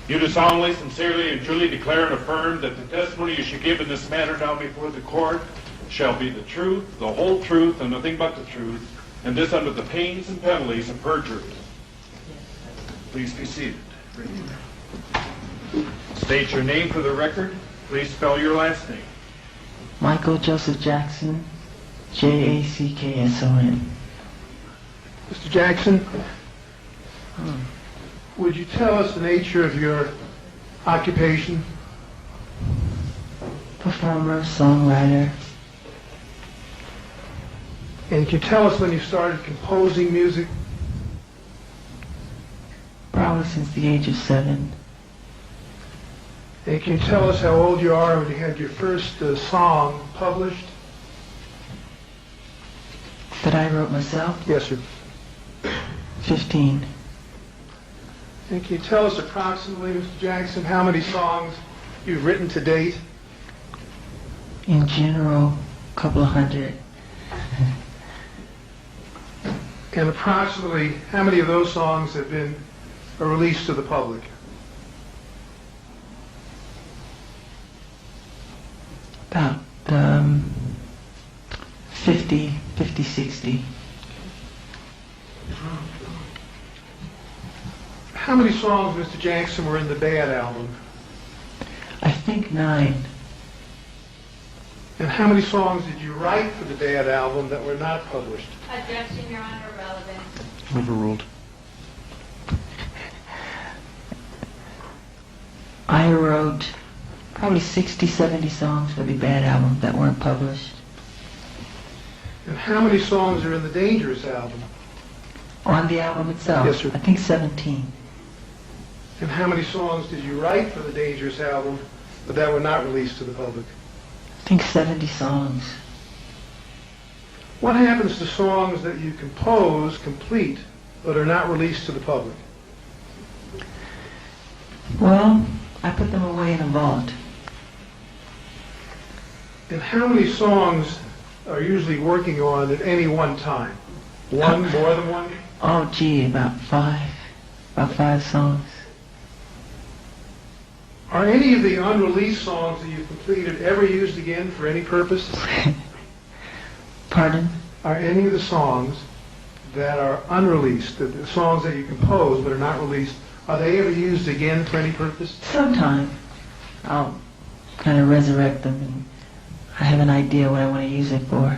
You do solemnly, sincerely, and truly declare and affirm that the testimony you should give in this matter now before the court shall be the truth, the whole truth, and nothing but the truth, and this under the pains and penalties of perjury. Please be seated. State your name for the record. Please spell your last name. Michael Joseph Jackson, Jackson. Mr. Jackson, would you tell us the nature of your occupation? Performer, songwriter. And can you tell us when you started composing music? Probably since the age of 7. And can you tell us how old you are when you had your first song published? That I wrote myself? Yes, sir. 15. And can you tell us approximately, Mr. Jackson, how many songs you've written to date? In general, a couple of hundred. And approximately how many of those songs have been released to the public? About 50, 60. How many songs, Mr. Jackson, were in the Bad album? I think 9. And how many songs did you write for the Bad album that were not published? Objection, Your Honor, relevant. Overruled. I wrote probably 60, 70 songs for the Bad album that weren't published. And how many songs are in the Dangerous album? On the album itself? Yes, sir. I think 17. And how many songs did you write for the Dangerous album but that were not released to the public? I think 70 songs. What happens to songs that you compose complete but are not released to the public? Well, I put them away in a vault. And how many songs are usually working on at any one time? One, more than one? Oh, gee, about 5. About 5 songs. Are any of the unreleased songs that you've completed ever used again for any purpose? Pardon? Are any of the songs that are unreleased, the songs that you compose but are not released, are they ever used again for any purpose? Sometime I'll kind of resurrect them and I have an idea what I want to use it for.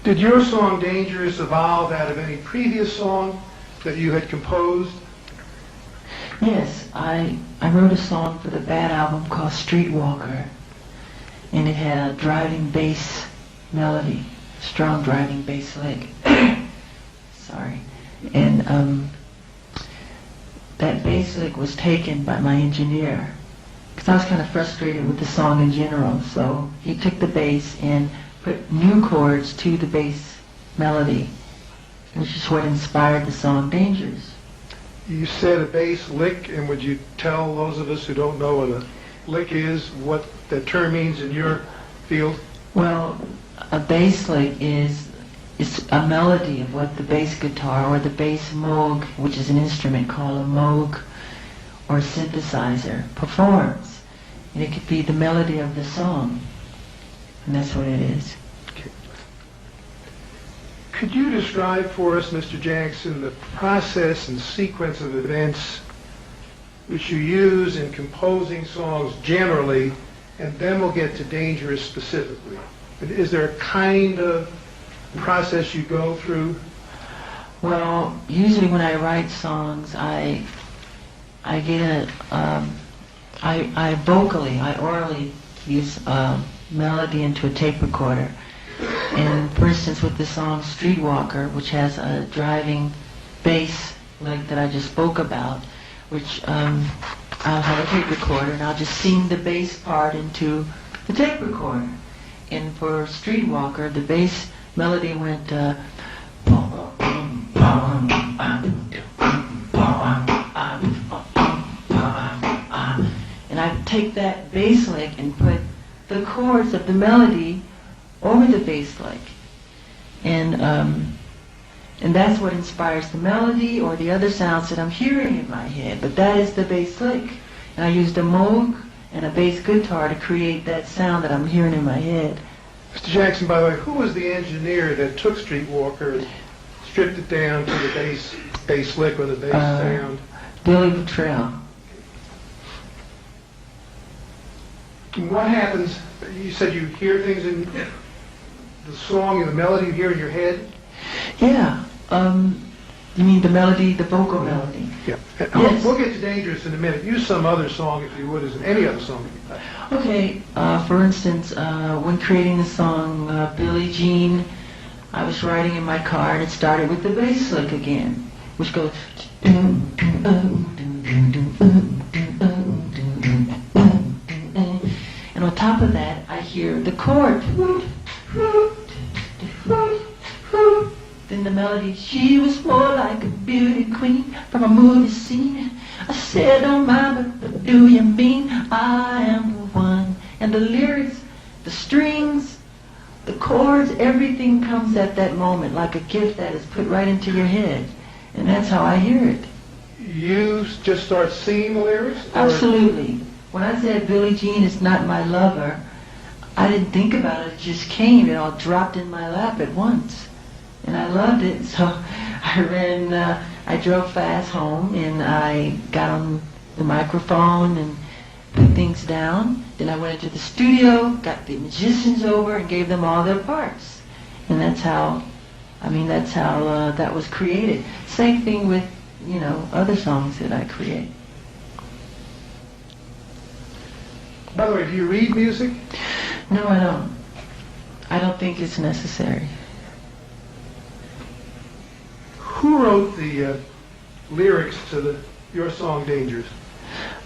Did your song Dangerous evolve out of any previous song that you had composed? Yes, I wrote a song for the Bad album called Streetwalker, and it had a driving bass melody, strong driving bass lick. Sorry. And that bass lick was taken by my engineer, because I was kind of frustrated with the song in general, so he took the bass and put new chords to the bass melody, which is what inspired the song Dangerous. You said a bass lick, and would you tell those of us who don't know what a lick is, what that term means in your field? Well, a bass lick is a melody of what the bass guitar or the bass moog, which is an instrument called a moog or synthesizer, performs. And it could be the melody of the song. And that's what it is. Okay. Could you describe for us, Mr. Jackson, the process and sequence of events which you use in composing songs generally, and then we'll get to Dangerous specifically? Is there a kind of process you go through? Well, usually when I write songs, I get I orally use melody into a tape recorder. And for instance, with the song Streetwalker, which has a driving bass lick that I just spoke about, which I'll have a tape recorder and I'll just sing the bass part into the tape recorder. And for Streetwalker, the bass melody went and I take that bass lick and put the chords of the melody over the bass lick. And And that's what inspires the melody or the other sounds that I'm hearing in my head. But that is the bass lick. And I used a Moog and a bass guitar to create that sound that I'm hearing in my head. Mr. Jackson, by the way, who was the engineer that took Streetwalker and stripped it down to the bass lick or the bass sound? Billy Bottrell. And what happens, you said you hear things in the song and the melody you hear in your head? Yeah. You mean the melody, the vocal melody? Yeah. Yes. We'll get to Dangerous in a minute. Use some other song, if you would, as any other song. Okay, for instance, when creating the song Billie Jean, I was riding in my car and it started with the bass lick again, which goes... And on top of that, I hear the chord. Then the melody, she was more like a beauty queen from a movie scene. I said, don't mind, but what do you mean? I am the one. And the lyrics, the strings, the chords, everything comes at that moment like a gift that is put right into your head. And that's how I hear it. You just start singing the lyrics? Absolutely. When I said Billie Jean is not my lover, I didn't think about it. It just came. It all dropped in my lap at once. And I loved it. So I drove fast home and I got on the microphone and put things down. Then I went into the studio, got the musicians over and gave them all their parts. And that's how that was created. Same thing with, other songs that I create. By the way, do you read music? No, I don't. I don't think it's necessary. Who wrote the lyrics to your song Dangerous?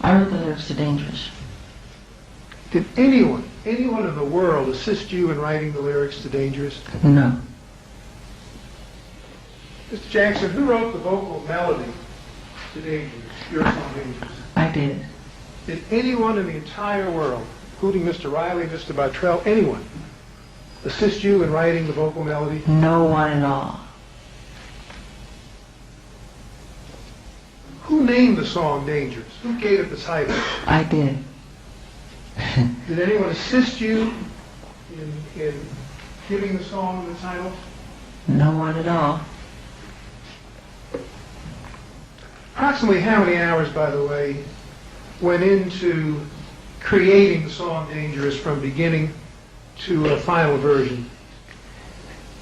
I wrote the lyrics to Dangerous. Did anyone in the world assist you in writing the lyrics to Dangerous? No. Mr. Jackson, who wrote the vocal melody to Dangerous, your song Dangerous? I did. Did anyone in the entire world, including Mr. Riley, Mr. Bottrell, anyone, assist you in writing the vocal melody? No one at all. Who named the song Dangerous? Who gave it the title? I did. Did anyone assist you in giving the song the title? No one at all. Approximately how many hours, by the way, went into creating the song Dangerous from beginning to a final version?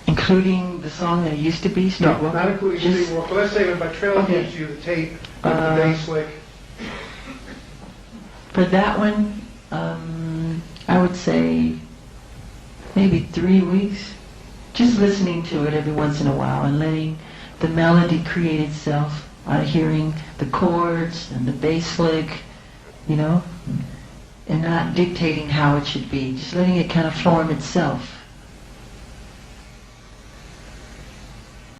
Including the song that it used to be, No, Streetwalker? not including Just- Streetwalker. Let's say when Bottrell Okay. gives you the tape with the bass lick. For that one, I would say maybe 3 weeks. Just listening to it every once in a while and letting the melody create itself out of hearing the chords and the bass lick, and not dictating how it should be. Just letting it kind of form itself.